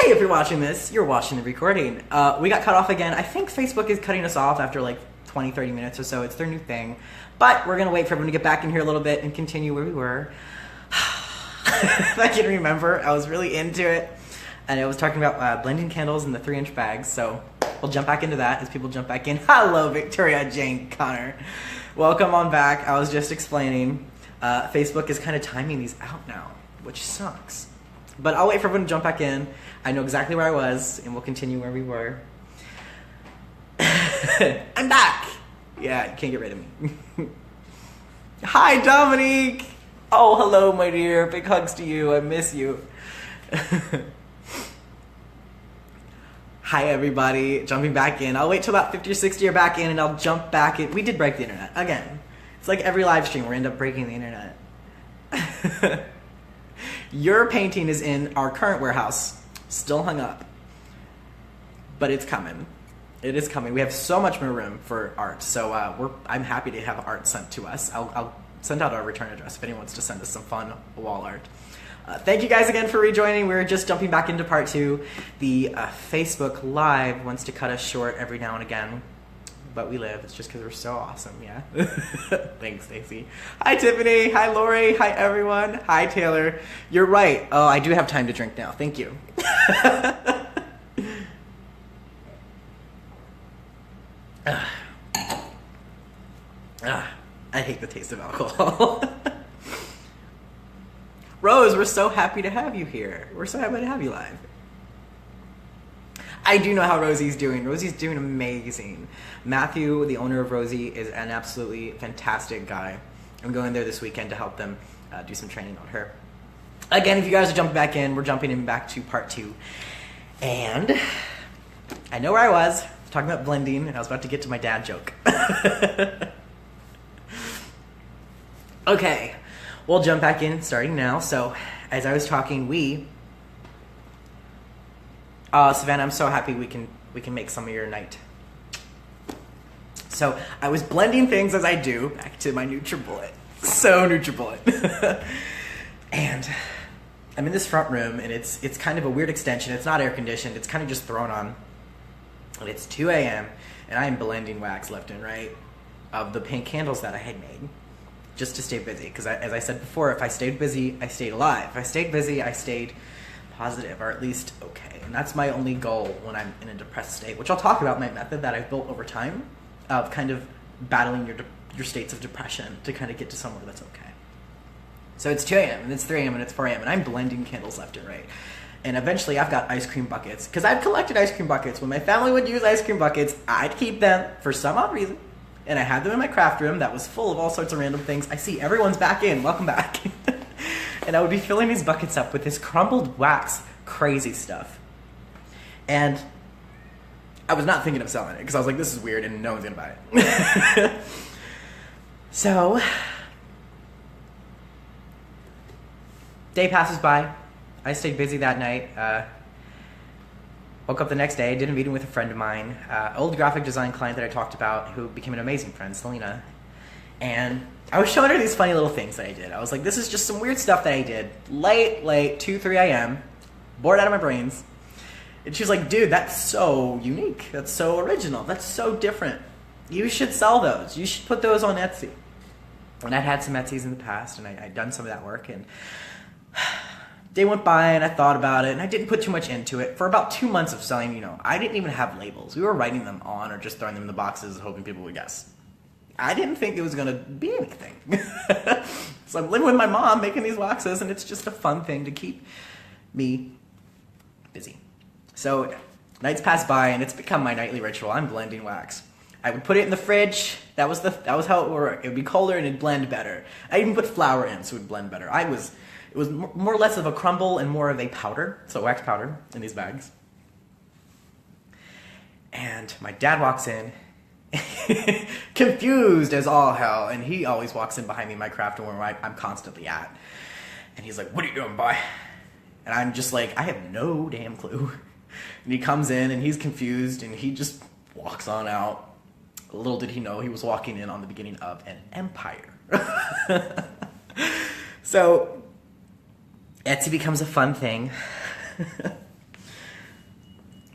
Hey, if you're watching this, you're watching the recording. We got cut off again. I think Facebook is cutting us off after like 20, 30 minutes or so. It's their new thing. But we're going to wait for everyone to get back in here a little bit and continue where we were. If I can remember, I was really into it. And I was talking about blending candles in the 3-inch bags. So we'll jump back into that as people jump back in. Hello, Victoria Jane Connor. Welcome on back. I was just explaining. Facebook is kind of timing these out now, which sucks. But I'll wait for everyone to jump back in. I know exactly where I was, and we'll continue where we were. I'm back! Yeah, you can't get rid of me. Hi, Dominique! Oh, hello, my dear. Big hugs to you. I miss you. Hi, everybody. Jumping back in. I'll wait till about 50 or 60 are back in, and I'll jump back in. We did break the internet. Again. It's like every live stream, we end up breaking the internet. Your painting is in our current warehouse. Still hung up. But it's coming. It is coming. We have so much more room for art. So I'm happy to have art sent to us. I'll send out our return address if anyone wants to send us some fun wall art. Thank you guys again for rejoining. We're just jumping back into part 2. The Facebook Live wants to cut us short every now and again. But we live. It's just because we're so awesome, yeah? Thanks, Stacy. Hi, Tiffany. Hi, Lori. Hi, everyone. Hi, Taylor. You're right. Oh, I do have time to drink now. Thank you. I hate the taste of alcohol. Rose, we're so happy to have you here. We're so happy to have you live. I do know how Rosie's doing. Rosie's doing amazing. Matthew, the owner of Rosie, is an absolutely fantastic guy. I'm going there this weekend to help them do some training on her. Again, if you guys are jumping back in, we're jumping in back to part 2. And I know where I was talking about blending, and I was about to get to my dad joke. Okay, we'll jump back in starting now. So, as I was talking, Savannah, I'm so happy we can make some of your night. So I was blending things as I do back to my NutriBullet. So NutriBullet. And I'm in this front room, and it's kind of a weird extension. It's not air conditioned. It's kind of just thrown on. And it's 2 a.m. and I am blending wax left and right of the pink candles that I had made just to stay busy. Because as I said before, if I stayed busy, I stayed alive. If I stayed busy, I stayed positive, or at least okay. And that's my only goal when I'm in a depressed state, which I'll talk about my method that I've built over time of kind of battling your states of depression to kind of get to somewhere that's okay. So it's 2 a.m. and it's 3 a.m. and it's 4 a.m. and I'm blending candles left and right. And eventually I've got ice cream buckets, because I've collected ice cream buckets. When my family would use ice cream buckets, I'd keep them for some odd reason. And I had them in my craft room that was full of all sorts of random things. I see everyone's back in. Welcome back. And I would be filling these buckets up with this crumbled wax crazy stuff. And I was not thinking of selling it, because I was like, this is weird and no one's gonna buy it. So, day passes by. I stayed busy that night. Woke up the next day, did a meeting with a friend of mine, old graphic design client that I talked about, who became an amazing friend, Selena. And I was showing her these funny little things that I did. I was like, this is just some weird stuff that I did. Late, 2, 3 a.m., bored out of my brains. And she was like, dude, that's so unique. That's so original. That's so different. You should sell those. You should put those on Etsy. And I'd had some Etsys in the past, and I'd done some of that work. And day went by, and I thought about it, and I didn't put too much into it. For about 2 months of selling, I didn't even have labels. We were writing them on or just throwing them in the boxes, hoping people would guess. I didn't think it was going to be anything. So I'm living with my mom making these waxes, and it's just a fun thing to keep me busy. So nights pass by, and it's become my nightly ritual. I'm blending wax. I would put it in the fridge. That was how it would work. It would be colder, and it'd blend better. I even put flour in, so it would blend better. It was more or less of a crumble and more of a powder, so wax powder in these bags. And my dad walks in, confused as all hell, and he always walks in behind me in my craft room where I'm constantly at. And he's like, what are you doing, boy? And I'm just like, I have no damn clue. And he comes in, and he's confused, and he just walks on out. Little did he know he was walking in on the beginning of an empire. So Etsy becomes a fun thing.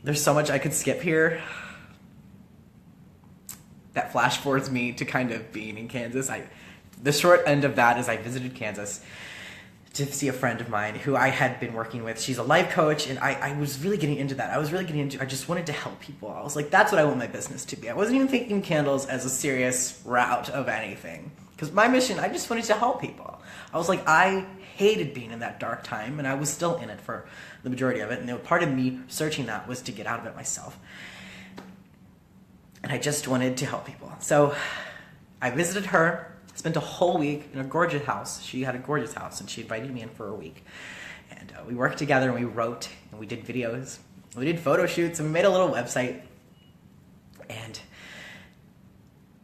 there's so much I could skip here that flash forwards me to kind of being in Kansas. The short end of that is I visited Kansas to see a friend of mine who I had been working with. She's a life coach, and I was really getting into that. I just wanted to help people. I was like, that's what I want my business to be. I wasn't even thinking candles as a serious route of anything. Because my mission, I just wanted to help people. I was like, I hated being in that dark time, and I was still in it for the majority of it. And part of me searching that was to get out of it myself. And I just wanted to help people. So I visited her, spent a whole week in a gorgeous house. She had a gorgeous house, and she invited me in for a week. And we worked together, and we wrote, and we did videos. We did photo shoots, and we made a little website. And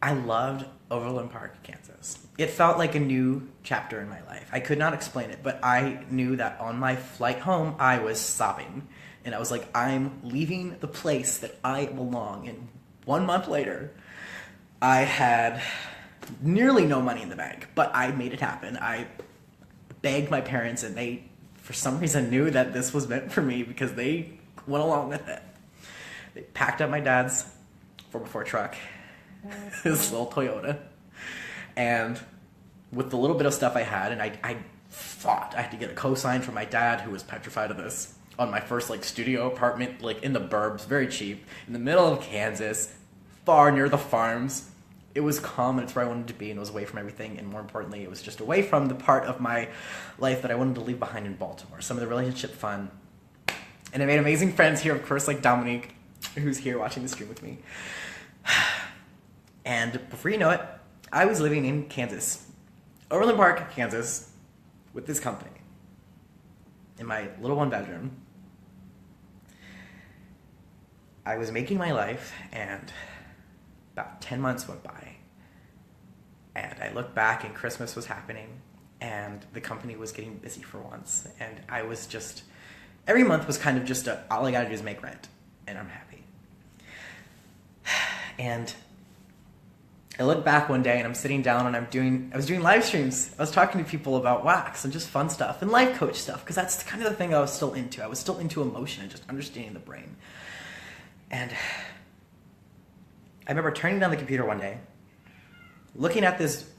I loved Overland Park, Kansas. It felt like a new chapter in my life. I could not explain it, but I knew that on my flight home, I was sobbing. And I was like, I'm leaving the place that I belong. And 1 month later, I had nearly no money in the bank, but I made it happen. I begged my parents, and they, for some reason, knew that this was meant for me because they went along with it. They packed up my dad's 4x4 truck, his little Toyota, and with the little bit of stuff I had, and I fought. I had to get a cosign from my dad, who was petrified of this, on my first studio apartment, in the burbs, very cheap, in the middle of Kansas, far near the farms. It was calm, and it's where I wanted to be, and it was away from everything, and more importantly, it was just away from the part of my life that I wanted to leave behind in Baltimore. Some of the relationship fun. And I made amazing friends here, of course, like Dominique, who's here watching the stream with me. And before you know it, I was living in Kansas, Overland Park, Kansas, with this company, in my little 1-bedroom. I was making my life, and about 10 months went by, and I looked back, and Christmas was happening, and the company was getting busy for once, and I was just, every month was kind of just all I gotta do is make rent, and I'm happy. And I look back one day, and I'm sitting down, and I was doing live streams. I was talking to people about wax and just fun stuff and life coach stuff, because that's kind of the thing I was still into. I was still into emotion and just understanding the brain. And I remember turning down the computer one day, looking at this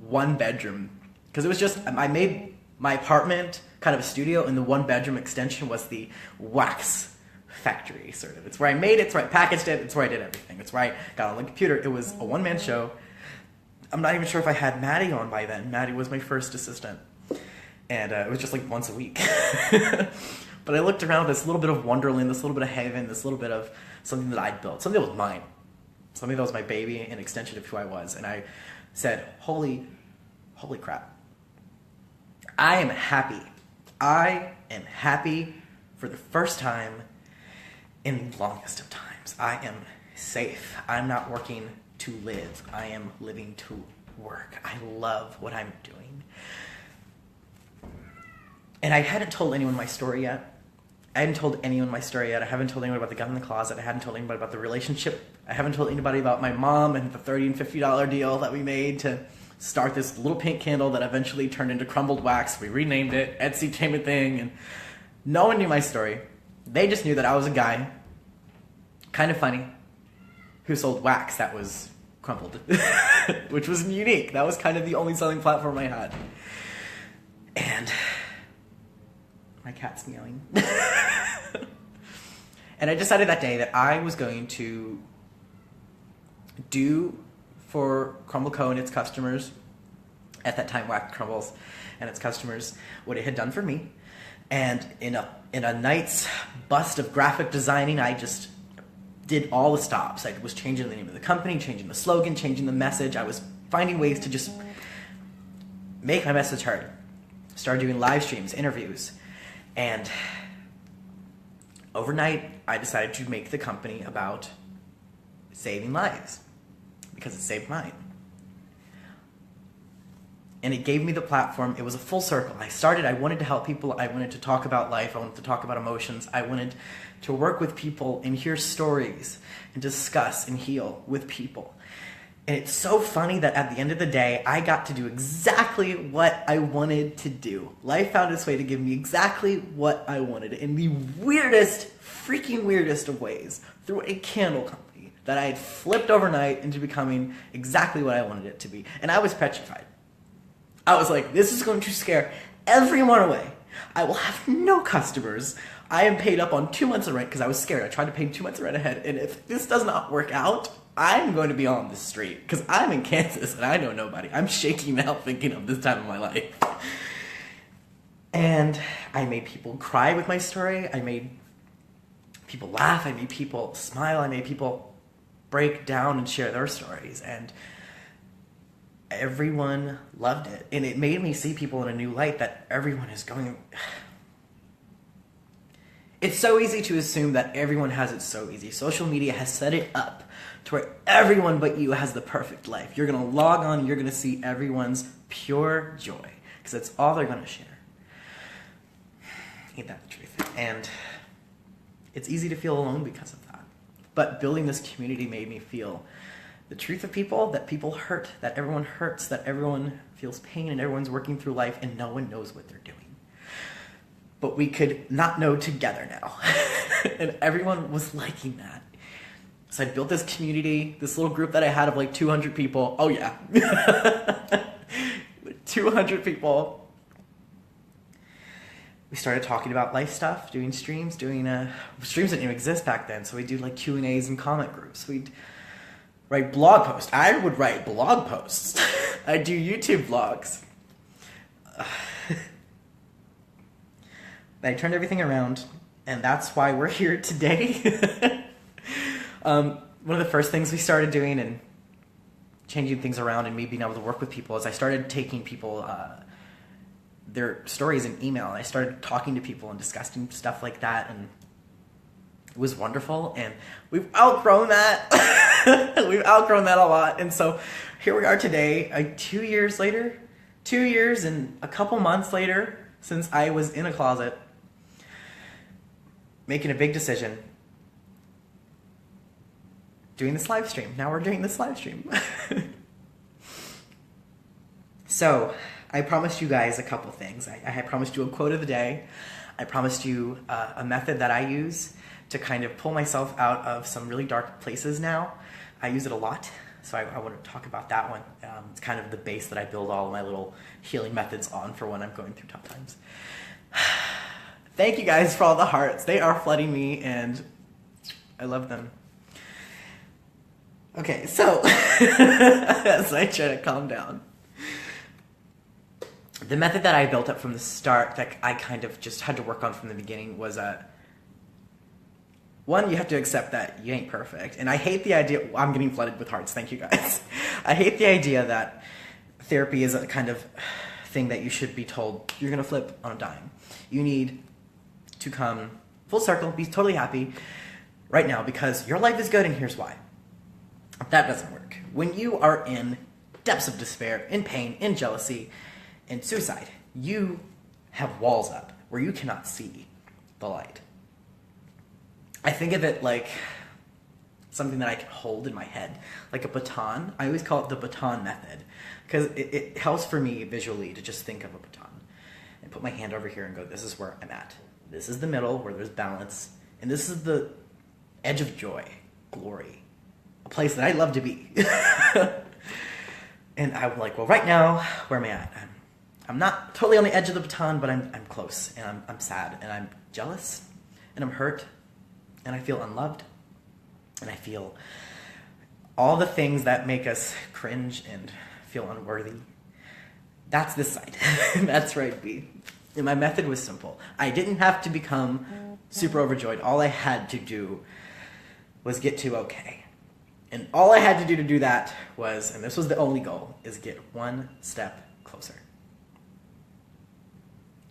1-bedroom, because it was just, I made my apartment kind of a studio, and the 1-bedroom extension was the wax factory, sort of. It's where I made it, it's where I packaged it, it's where I did everything. It's where I got on the computer. It was a one-man show. I'm not even sure if I had Maddie on by then. Maddie was my first assistant. And it was just once a week. But I looked around this little bit of wonderland, this little bit of heaven, this little bit of something that I'd built, something that was mine, something that was my baby, an extension of who I was. And I said, holy crap. I am happy. I am happy for the first time in the longest of times. I am safe. I'm not working to live. I am living to work. I love what I'm doing. And I hadn't told anyone my story yet. I haven't told anyone my story yet. I haven't told anyone about the gun in the closet. I haven't told anybody about the relationship. I haven't told anybody about my mom and the $30 and $50 deal that we made to start this little pink candle that eventually turned into crumbled wax. We renamed it. Etsy became a thing. And no one knew my story. They just knew that I was a guy, kind of funny, who sold wax that was crumpled, which was unique. That was kind of the only selling platform I had. And my cat's meowing. And I decided that day that I was going to do for Crumble Co. and its customers, at that time Wax Crumbles and its customers, what it had done for me. And in a night's bust of graphic designing, I just did all the stops. I was changing the name of the company, changing the slogan, changing the message. I was finding ways to just make my message heard. Started doing live streams, interviews. And overnight, I decided to make the company about saving lives, because it saved mine. And it gave me the platform. It was a full circle. I wanted to help people. I wanted to talk about life. I wanted to talk about emotions. I wanted to work with people and hear stories and discuss and heal with people. And it's so funny that at the end of the day, I got to do exactly what I wanted to do. Life found its way to give me exactly what I wanted in the weirdest, freaking weirdest of ways through a candle company that I had flipped overnight into becoming exactly what I wanted it to be. And I was petrified. I was like, this is going to scare everyone away. I will have no customers. I am paid up on 2 months of rent because I was scared. I tried to pay 2 months of rent ahead. And if this does not work out, I'm going to be on the street because I'm in Kansas and I know nobody. I'm shaking now thinking of this time of my life. And I made people cry with my story. I made people laugh. I made people smile. I made people break down and share their stories. And everyone loved it. And it made me see people in a new light that everyone is going... It's so easy to assume that everyone has it so easy. Social media has set it up to where everyone but you has the perfect life. You're going to log on, you're going to see everyone's pure joy because that's all they're going to share. Ain't that the truth? And it's easy to feel alone because of that. But building this community made me feel the truth of people, that people hurt, that everyone hurts, that everyone feels pain and everyone's working through life and no one knows what they're doing. But we could not know together now. And everyone was liking that. So I built this community, this little group that I had of like 200 people. Oh yeah. 200 people. We started talking about life stuff, doing streams, streams didn't even exist back then. So we'd do like Q&As and comment groups. We'd write blog posts. I would write blog posts. I'd do YouTube vlogs. I turned everything around, and that's why we're here today. One of the first things we started doing and changing things around and me being able to work with people is I started taking people, their stories in email, and I started talking to people and discussing stuff like that, and it was wonderful, and we've outgrown that. We've outgrown that a lot, and so here we are today, 2 years later, 2 years and a couple months later since I was in a closet, making a big decision, doing this live stream. Now we're doing this live stream. So, I promised you guys a couple things. I promised you a quote of the day. I promised you a method that I use to kind of pull myself out of some really dark places now. I use it a lot, so I want to talk about that one. It's kind of the base that I build all of my little healing methods on for when I'm going through tough times. Thank you guys for all the hearts. They are flooding me, and I love them. Okay, so, as I try to calm down. The method that I built up from the start that I kind of just had to work on from the beginning was, one, you have to accept that you ain't perfect. And I hate the idea, I'm getting flooded with hearts, thank you guys. I hate the idea that therapy is a kind of thing that you should be told, you're gonna flip on a dime. You need to come full circle, be totally happy right now because your life is good and here's why. That doesn't work. When you are in depths of despair, in pain, in jealousy, in suicide, you have walls up where you cannot see the light. I think of it like something that I can hold in my head, like a baton. I always call it the baton method because it helps for me visually to just think of a baton and put my hand over here and go, this is where I'm at. This is the middle where there's balance, and this is the edge of joy, glory, a place that I love to be. And I'm like, well, right now, where am I at? I'm not totally on the edge of the baton, but I'm close, and I'm sad, and I'm jealous, and I'm hurt, and I feel unloved, and I feel all the things that make us cringe and feel unworthy. That's this side. That's where I'd be. And my method was simple. I didn't have to become super overjoyed. All I had to do was get to okay. And all I had to do that was, and this was the only goal, is get one step closer.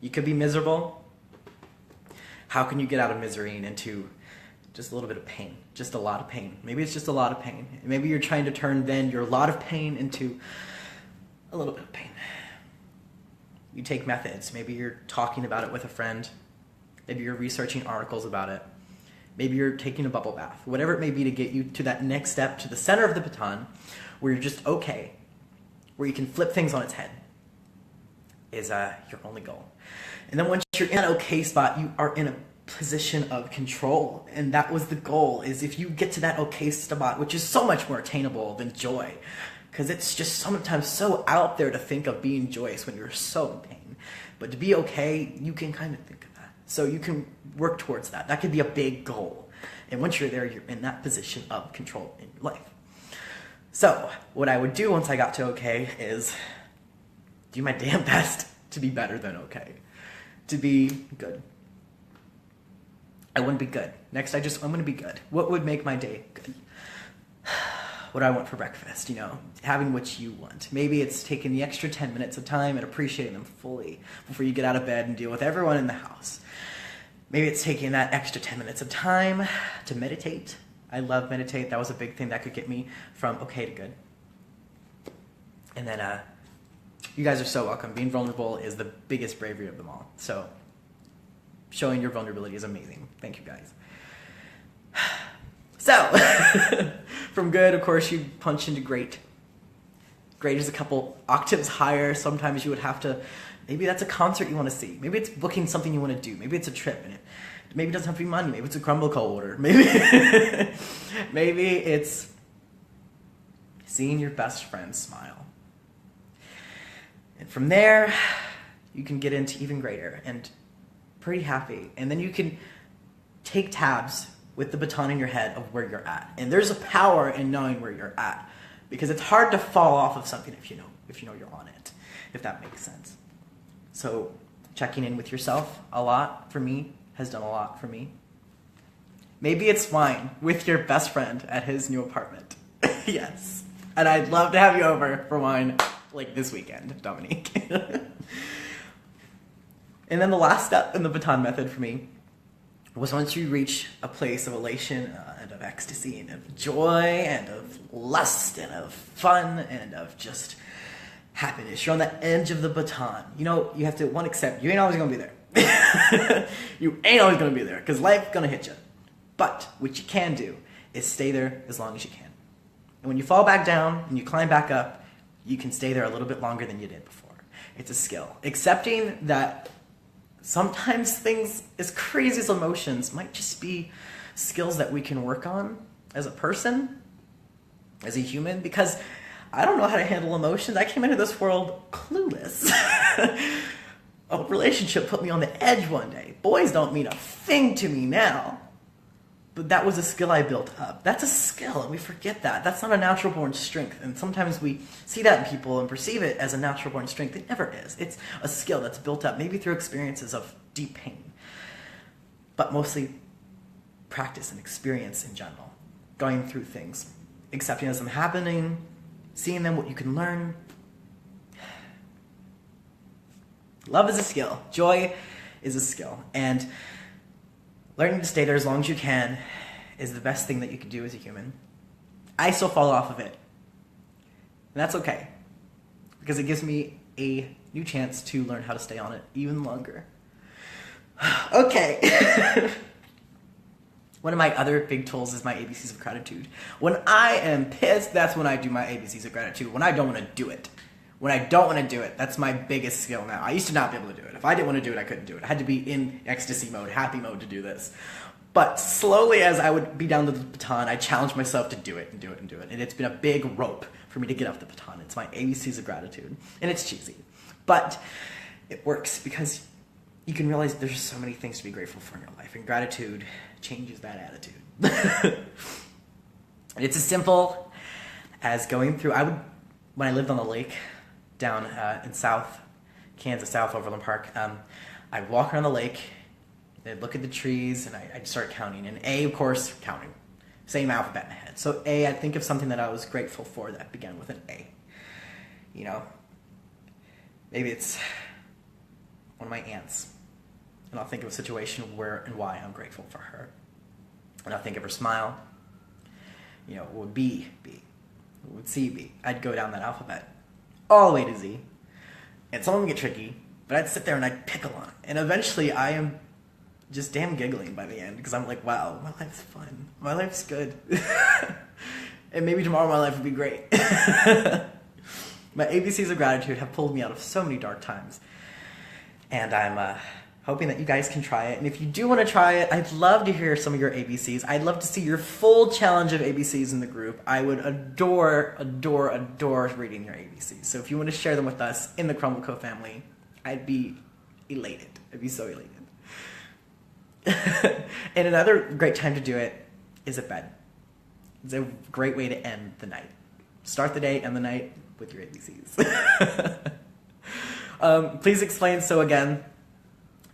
You could be miserable. How can you get out of misery and into just a little bit of pain? Just a lot of pain. Maybe it's just a lot of pain. Maybe you're trying to turn then your lot of pain into a little bit of pain. You take methods. Maybe you're talking about it with a friend. Maybe you're researching articles about it. Maybe you're taking a bubble bath. Whatever it may be to get you to that next step, to the center of the baton, where you're just okay, where you can flip things on its head, is your only goal. And then once you're in an okay spot, you are in a position of control. And that was the goal, is if you get to that okay spot, which is so much more attainable than joy, because it's just sometimes so out there to think of being joyous when you're so in pain. But to be okay, you can kind of think of that. So you can work towards that. That could be a big goal. And once you're there, you're in that position of control in your life. So what I would do once I got to okay is do my damn best to be better than okay. To be good. I wouldn't be good. Next, I'm going to be good. What would make my day good? What do I want for breakfast? Having what you want. Maybe it's taking the extra 10 minutes of time and appreciating them fully before you get out of bed and deal with everyone in the house. Maybe it's taking that extra 10 minutes of time to meditate. I love meditate. That was a big thing that could get me from okay to good. And then you guys are so welcome. Being vulnerable is the biggest bravery of them all. So showing your vulnerability is amazing. Thank you, guys. So, from good, of course, you punch into great. Great is a couple octaves higher. Sometimes you would have to, maybe that's a concert you want to see. Maybe it's booking something you want to do. Maybe it's a trip. And maybe it doesn't have to be money. Maybe it's a Crumbl Co. order. Maybe it's seeing your best friend smile. And from there, you can get into even greater and pretty happy. And then you can take tabs with the baton in your head of where you're at. And there's a power in knowing where you're at, because it's hard to fall off of something if you know you're on it, if that makes sense. So checking in with yourself a lot, for me, has done a lot for me. Maybe it's wine with your best friend at his new apartment. Yes. And I'd love to have you over for wine like this weekend, Dominique. And then the last step in the baton method for me was once you reach a place of elation and of ecstasy and of joy and of lust and of fun and of just happiness. You're on the edge of the baton. You have to, one, accept you ain't always going to be there. You ain't always going to be there, because life's going to hit you. But what you can do is stay there as long as you can. And when you fall back down and you climb back up, you can stay there a little bit longer than you did before. It's a skill. Accepting that sometimes things as crazy as emotions might just be skills that we can work on as a person, as a human, because I don't know how to handle emotions. I came into this world clueless. A relationship put me on the edge one day. Boys don't mean a thing to me now, but that was a skill I built up. That's a skill, and we forget that. That's not a natural born strength, and sometimes we see that in people and perceive it as a natural born strength. It never is. It's a skill that's built up, maybe through experiences of deep pain, but mostly practice and experience in general. Going through things, accepting as them happening, seeing them, what you can learn. Love is a skill. Joy is a skill. And learning to stay there as long as you can is the best thing that you can do as a human. I still fall off of it. And that's okay, because it gives me a new chance to learn how to stay on it even longer. Okay. One of my other big tools is my ABCs of gratitude. When I am pissed, that's when I do my ABCs of gratitude. When I don't want to do it. When I don't want to do it, that's my biggest skill now. I used to not be able to do it. If I didn't want to do it, I couldn't do it. I had to be in ecstasy mode, happy mode to do this. But slowly, as I would be down the baton, I challenged myself to do it and do it and do it. And it's been a big rope for me to get off the baton. It's my ABCs of gratitude. And it's cheesy. But it works because you can realize there's so many things to be grateful for in your life. And gratitude changes that attitude. And it's as simple as going through, when I lived on the lake down in Kansas, South Overland Park, I'd walk around the lake, I'd look at the trees, and I'd start counting. And A, of course, counting. Same alphabet in my head. So A, I'd think of something that I was grateful for that began with an A. Maybe it's one of my aunts. And I'll think of a situation where and why I'm grateful for her. And I'll think of her smile. What would B be? What would C be? I'd go down that alphabet all the way to Z. And some of them get tricky, but I'd sit there and I'd pickle on it. And eventually I am just damn giggling by the end, because I'm like, wow, my life's fun. My life's good. And maybe tomorrow my life would be great. My ABCs of gratitude have pulled me out of so many dark times. And I'm hoping that you guys can try it. And if you do want to try it, I'd love to hear some of your ABCs. I'd love to see your full challenge of ABCs in the group. I would adore reading your ABCs. So if you want to share them with us in the Crumbl Co family, I'd be elated. I'd be so elated. And another great time to do it is at bed. It's a great way to end the night. Start the day, end the night with your ABCs. Please explain. So again,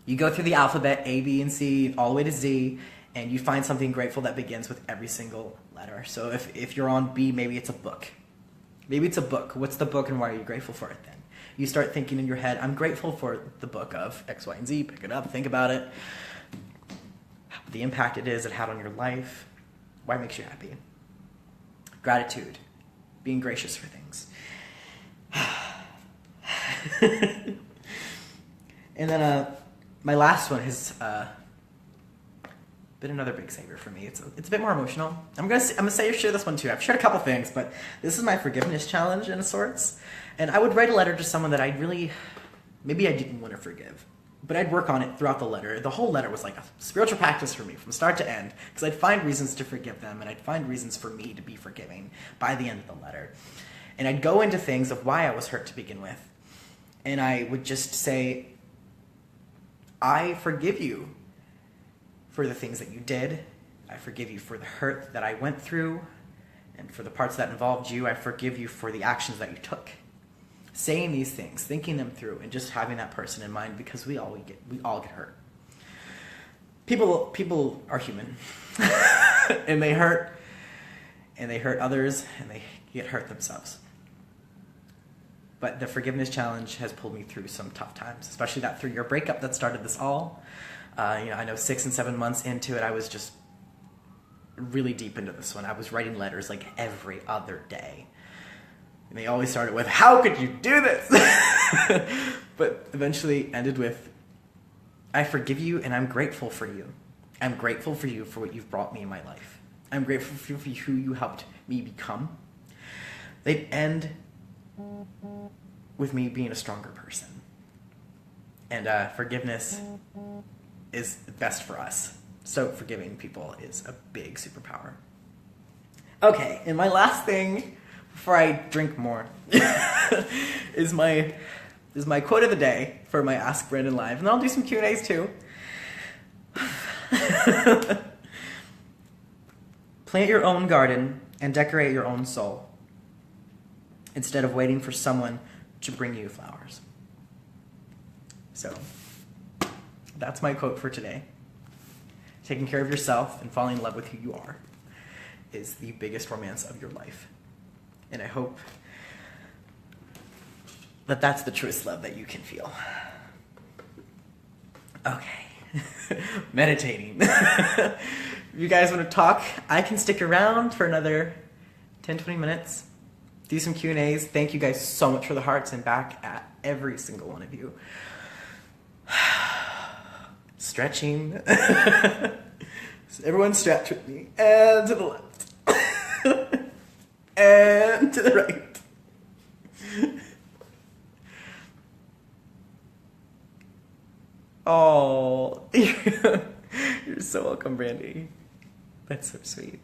you go through the alphabet, A, B, and C, all the way to Z, and you find something grateful that begins with every single letter. So if you're on B, maybe it's a book. Maybe it's a book. What's the book and why are you grateful for it then? You start thinking in your head, I'm grateful for the book of X, Y, and Z. Pick it up, think about it. The impact it had on your life. Why it makes you happy. Gratitude. Being gracious for things. And then my last one has been another big saver for me. It's a bit more emotional. I'm gonna share this one too. I've shared a couple things, but this is my forgiveness challenge in sorts. And I would write a letter to someone that maybe I didn't want to forgive, but I'd work on it throughout the letter. The whole letter was like a spiritual practice for me from start to end, because I'd find reasons to forgive them, and I'd find reasons for me to be forgiving by the end of the letter. And I'd go into things of why I was hurt to begin with. And I would just say, I forgive you for the things that you did. I forgive you for the hurt that I went through. And for the parts that involved you, I forgive you for the actions that you took. Saying these things, thinking them through, and just having that person in mind, because we all get hurt. People are human. And they hurt others, and they get hurt themselves. But the forgiveness challenge has pulled me through some tough times, especially that 3-year breakup that started this all. I know 6 and 7 months into it, I was just really deep into this one. I was writing letters like every other day. And they always started with, how could you do this? But eventually ended with, I forgive you and I'm grateful for you. I'm grateful for you for what you've brought me in my life. I'm grateful for you for who you helped me become. They'd end with me being a stronger person. And forgiveness is best for us. So forgiving people is a big superpower. Okay, and my last thing before I drink more is my quote of the day for my Ask Brandon Live. And then I'll do some Q&As too. Plant your own garden and decorate your own soul instead of waiting for someone to bring you flowers. So, that's my quote for today. Taking care of yourself and falling in love with who you are is the biggest romance of your life. And I hope that that's the truest love that you can feel. Okay. Meditating. If you guys want to talk, I can stick around for another 10-20 minutes. Do some Q&As. Thank you guys so much for the hearts, and back at every single one of you. Stretching. Everyone stretch with me. And to the left. And to the right. Oh, you're so welcome, Brandy. That's so sweet.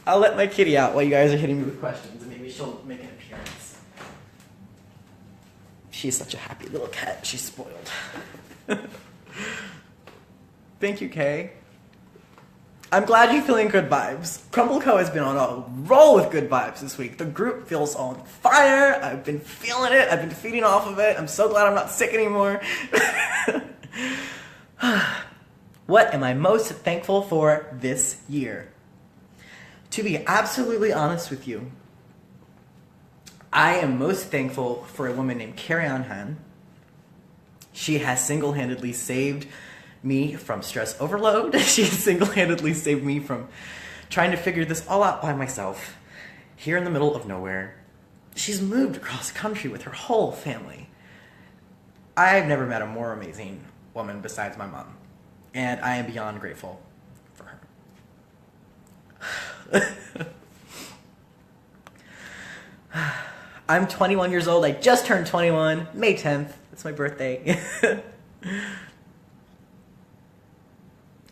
I'll let my kitty out while you guys are hitting me with questions, and maybe she'll make an appearance. She's such a happy little cat. She's spoiled. Thank you, Kay. I'm glad you're feeling good vibes. Crumbl Co has been on a roll with good vibes this week. The group feels on fire. I've been feeling it. I've been feeding off of it. I'm so glad I'm not sick anymore. What am I most thankful for this year? To be absolutely honest with you, I am most thankful for a woman named Carrie-Anne Han. She has single-handedly saved me from stress overload. She has single-handedly saved me from trying to figure this all out by myself here in the middle of nowhere. She's moved across the country with her whole family. I've never met a more amazing woman besides my mom, and I am beyond grateful for her. I'm 21 years old. I just turned 21, May 10th. It's my birthday.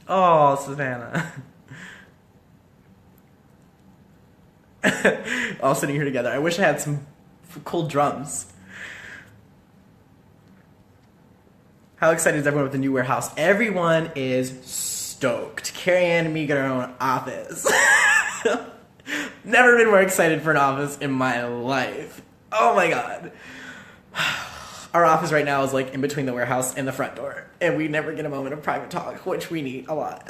Oh, Savannah. All sitting here together. I wish I had some cool drums. How excited is everyone with the new warehouse? Everyone is stoked. Carrie Ann and me get our own office. Never been more excited for an office in my life. Oh my god. Our office right now is like in between the warehouse and the front door. And we never get a moment of private talk, which we need a lot.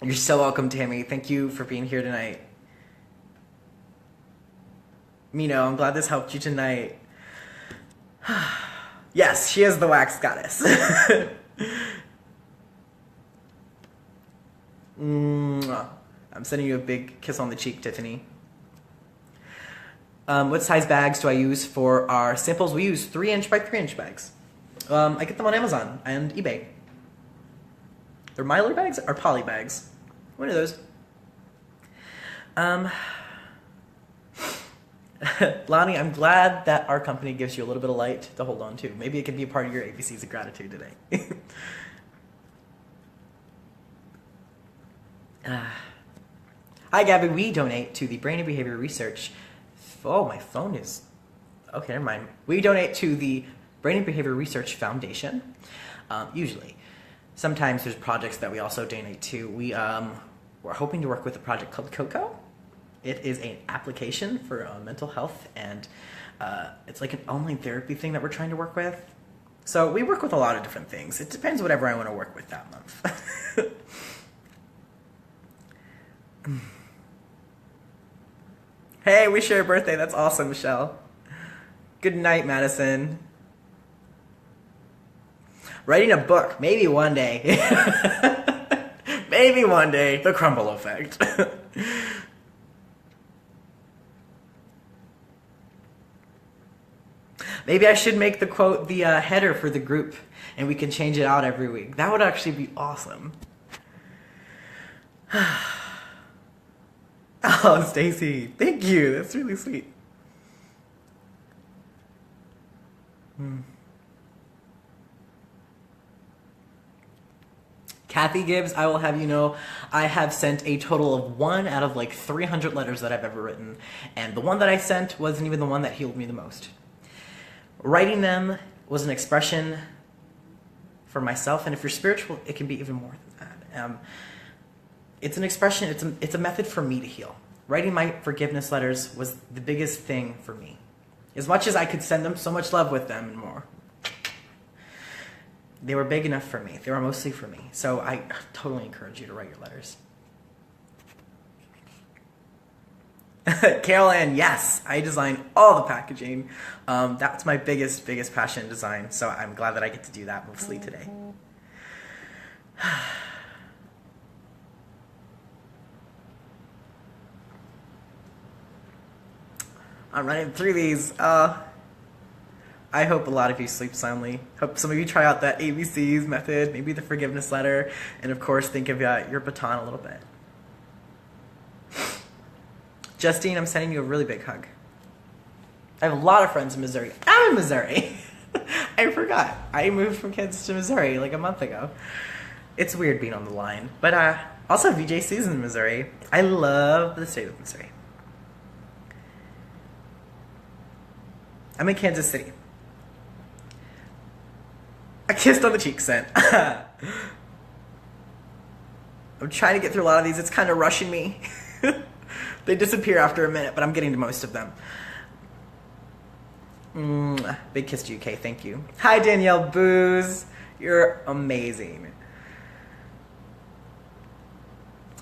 You're so welcome, Tammy. Thank you for being here tonight. Mino, I'm glad this helped you tonight. Yes, she is the wax goddess. I'm sending you a big kiss on the cheek, Tiffany. What size bags do I use for our samples? We use 3-inch by 3-inch bags. I get them on Amazon and eBay. They're Mylar bags or poly bags? One of those. Lonnie, I'm glad that our company gives you a little bit of light to hold on to. Maybe it could be a part of your ABCs of gratitude today. Hi, Gabby. We donate to the Brain and Behavior Research. Oh, my phone is... Okay, never mind. We donate to the Brain and Behavior Research Foundation, usually. Sometimes there's projects that we also donate to. We're hoping to work with a project called Coco. It is an application for mental health, and it's like an online therapy thing that we're trying to work with. So we work with a lot of different things. It depends whatever I want to work with that month. Hey, we share a birthday. That's awesome, Michelle. Good night, Madison. Writing a book. Maybe one day. Maybe one day. The crumble effect. Maybe I should make the quote the header for the group, and we can change it out every week. That would actually be awesome. Oh, Stacy, thank you. That's really sweet. Kathy Gibbs, I will have you know, I have sent a total of 1 out of like 300 letters that I've ever written, and the one that I sent wasn't even the one that healed me the most. Writing them was an expression for myself, and if you're spiritual, it can be even more than that. It's an expression, it's a method for me to heal. Writing my forgiveness letters was the biggest thing for me. As much as I could send them so much love with them and more, they were big enough for me. They were mostly for me. So I totally encourage you to write your letters. Carol Ann, yes, I design all the packaging. That's my biggest passion, design. So I'm glad that I get to do that mostly today. I'm running through these. I hope a lot of you sleep soundly. Hope some of you try out that ABCs method, maybe the forgiveness letter, and of course think of your baton a little bit. Justine, I'm sending you a really big hug. I have a lot of friends in Missouri. I'm in Missouri. I forgot. I moved from Kansas to Missouri like a month ago. It's weird being on the line. But also VJC's in Missouri. I love the state of Missouri. I'm in Kansas City. A kiss on the cheek sent. I'm trying to get through a lot of these. It's kind of rushing me. They disappear after a minute, but I'm getting to most of them. Big kiss to you, Kay. Thank you. Hi, Danielle Booze. You're amazing.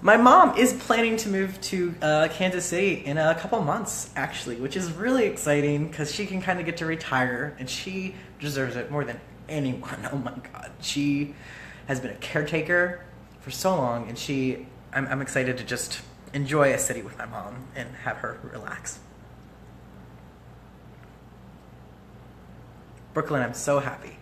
My mom is planning to move to Kansas City in a couple months, actually, which is really exciting because she can kind of get to retire, and she deserves it more than anyone. Oh my God. She has been a caretaker for so long, and I'm excited to just enjoy a city with my mom and have her relax. Brooklyn, I'm so happy.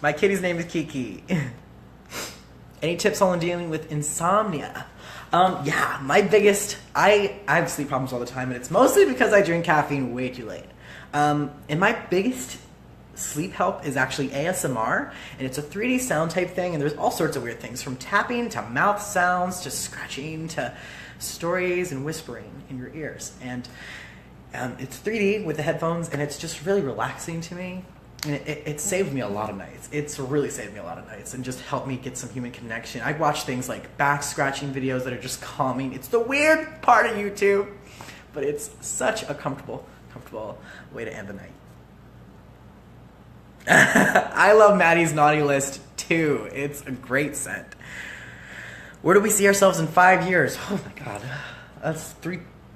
My kitty's name is Kiki. Any tips on dealing with insomnia? Yeah, my biggest, I have sleep problems all the time, and it's mostly because I drink caffeine way too late. And my biggest sleep help is actually ASMR, and it's a 3D sound type thing, and there's all sorts of weird things, from tapping to mouth sounds to scratching to stories and whispering in your ears. And it's 3D with the headphones, and it's just really relaxing to me. And it saved me a lot of nights. It's really saved me a lot of nights and just helped me get some human connection. I watch things like back scratching videos that are just calming. It's the weird part of YouTube, but it's such a comfortable way to end the night. I love Maddie's Naughty List too. It's a great scent. Where do we see ourselves in 5 years? Oh my god. That's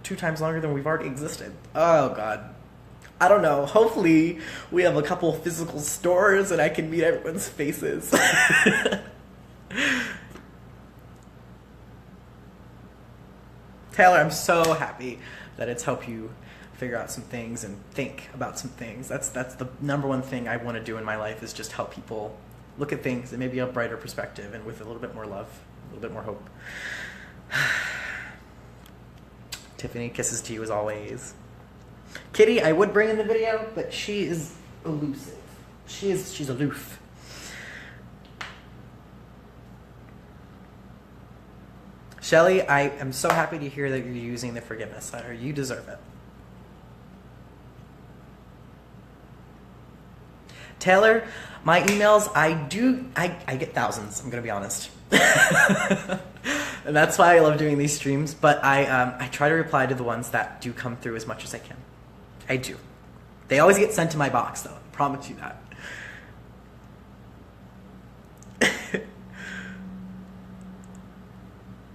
2 times longer than we've already existed. Oh god. I don't know. Hopefully we have a couple physical stores and I can meet everyone's faces. Taylor, I'm so happy that it's helped you figure out some things and think about some things. That's the number one thing I want to do in my life, is just help people look at things in maybe a brighter perspective and with a little bit more love, a little bit more hope. Tiffany, kisses to you as always. Kitty, I would bring in the video, but she is elusive. She's aloof. Shelly, I am so happy to hear that you're using the forgiveness letter. You deserve it. Taylor, my emails, I get thousands, I'm gonna be honest. And that's why I love doing these streams, but I try to reply to the ones that do come through as much as I can. I do. They always get sent to my box, though. I promise you that.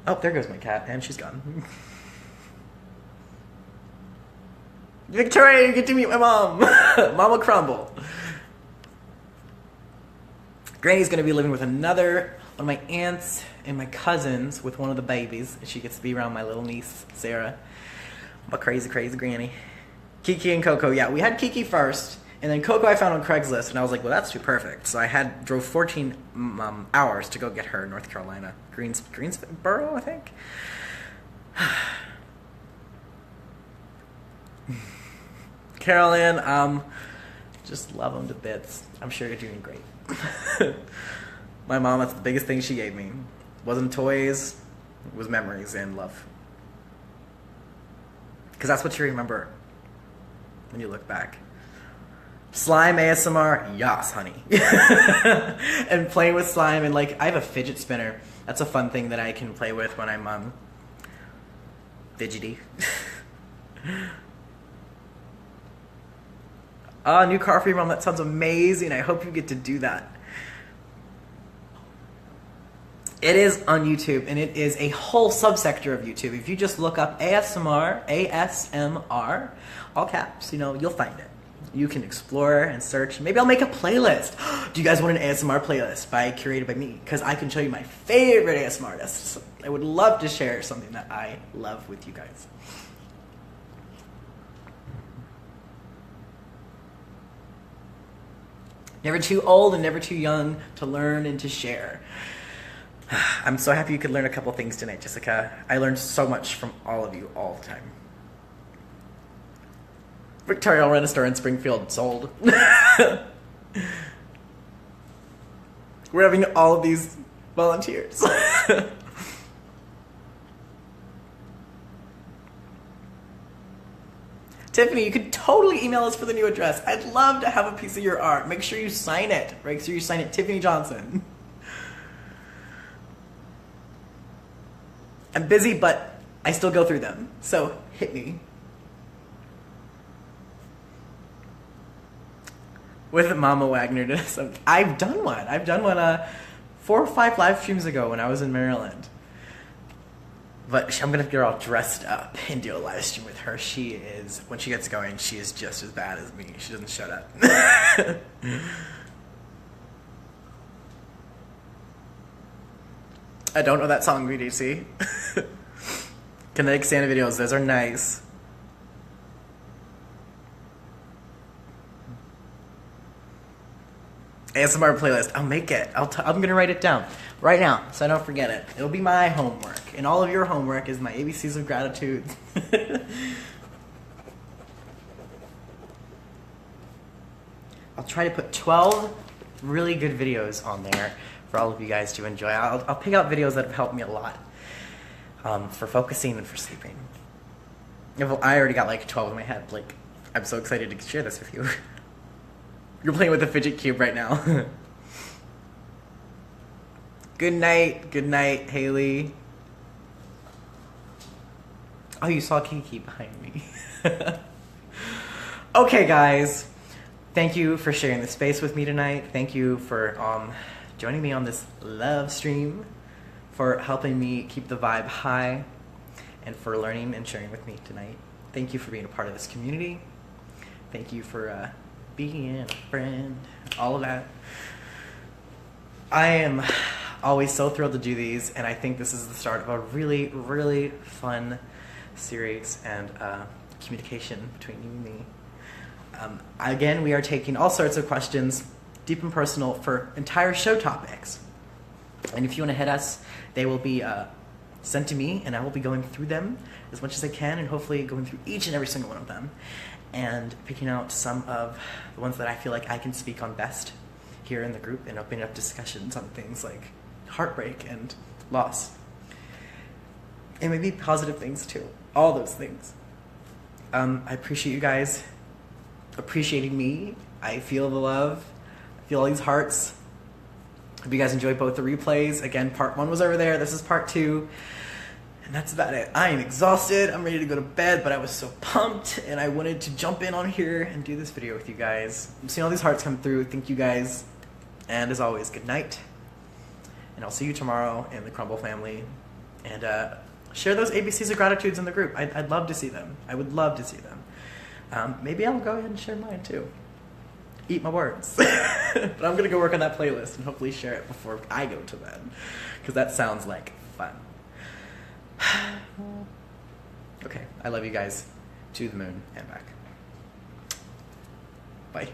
Oh, there goes my cat, and she's gone. Victoria, you get to meet my mom. Mama Crumble. Granny's going to be living with one of my aunts and my cousins with one of the babies. She gets to be around my little niece, Sarah. I'm a crazy, crazy granny. Kiki and Coco, yeah, we had Kiki first, and then Coco I found on Craigslist, and I was like, well, that's too perfect. So I drove 14 hours to go get her in North Carolina. Greensboro, I think? Carolyn, just love them to bits. I'm sure you're doing great. My mom, that's the biggest thing she gave me. Wasn't toys, it was memories and love. Because that's what you remember when you look back. Slime ASMR, yas, honey. And playing with slime, and like, I have a fidget spinner. That's a fun thing that I can play with when I'm fidgety. New car for your mom, that sounds amazing. I hope you get to do that. It is on YouTube, and it is a whole subsector of YouTube. If you just look up ASMR, all caps, you'll find it. You can explore and search. Maybe I'll make a playlist. Do you guys want an ASMR playlist curated by me? Because I can show you my favorite ASMR artists. I would love to share something that I love with you guys. Never too old and never too young to learn and to share. I'm so happy you could learn a couple things tonight, Jessica. I learned so much from all of you all the time. Victoria, I'll rent a store in Springfield. Sold. We're having all of these volunteers. Tiffany, you could totally email us for the new address. I'd love to have a piece of your art. Make sure you sign it. Make sure you sign it, Tiffany Johnson. I'm busy, but I still go through them. So hit me. With Mama Wagner. I've done one. I've done one 4 or 5 live streams ago when I was in Maryland. But I'm going to get her all dressed up and do a live stream with her. She is, when she gets going, she is just as bad as me. She doesn't shut up. I don't know that song, VDC. Kinetic Santa videos, those are nice. ASMR playlist. I'll make it. I'm gonna write it down right now so I don't forget it. It'll be my homework, and all of your homework is my ABCs of gratitude. I'll try to put 12 really good videos on there for all of you guys to enjoy. I'll pick out videos that have helped me a lot for focusing and for sleeping. I already got like 12 in my head. Like, I'm so excited to share this with you. You're playing with the fidget cube right now. Good night, Haley. Oh, you saw Kiki behind me. Okay, guys. Thank you for sharing the space with me tonight. Thank you for joining me on this love stream, for helping me keep the vibe high, and for learning and sharing with me tonight. Thank you for being a part of this community. Thank you for being a friend, all of that. I am always so thrilled to do these, and I think this is the start of a really, really fun series and communication between you and me. Again, we are taking all sorts of questions, deep and personal, for entire show topics. And if you want to hit us, they will be sent to me, and I will be going through them as much as I can, and hopefully going through each and every single one of them, and picking out some of the ones that I feel like I can speak on best here in the group, and opening up discussions on things like heartbreak and loss. And maybe positive things too. All those things. I appreciate you guys appreciating me. I feel the love. I feel all these hearts. Hope you guys enjoyed both the replays. Again, part 1 was over there. This is part 2. And that's about it. I am exhausted. I'm ready to go to bed, but I was so pumped, and I wanted to jump in on here and do this video with you guys. I'm seeing all these hearts come through. Thank you guys. And as always, good night. And I'll see you tomorrow in the Crumble family. And share those ABCs of gratitudes in the group. I'd love to see them. I would love to see them. Maybe I'll go ahead and share mine too. Eat my words. But I'm going to go work on that playlist and hopefully share it before I go to bed, because that sounds like fun. Okay, I love you guys to the moon and back. Bye.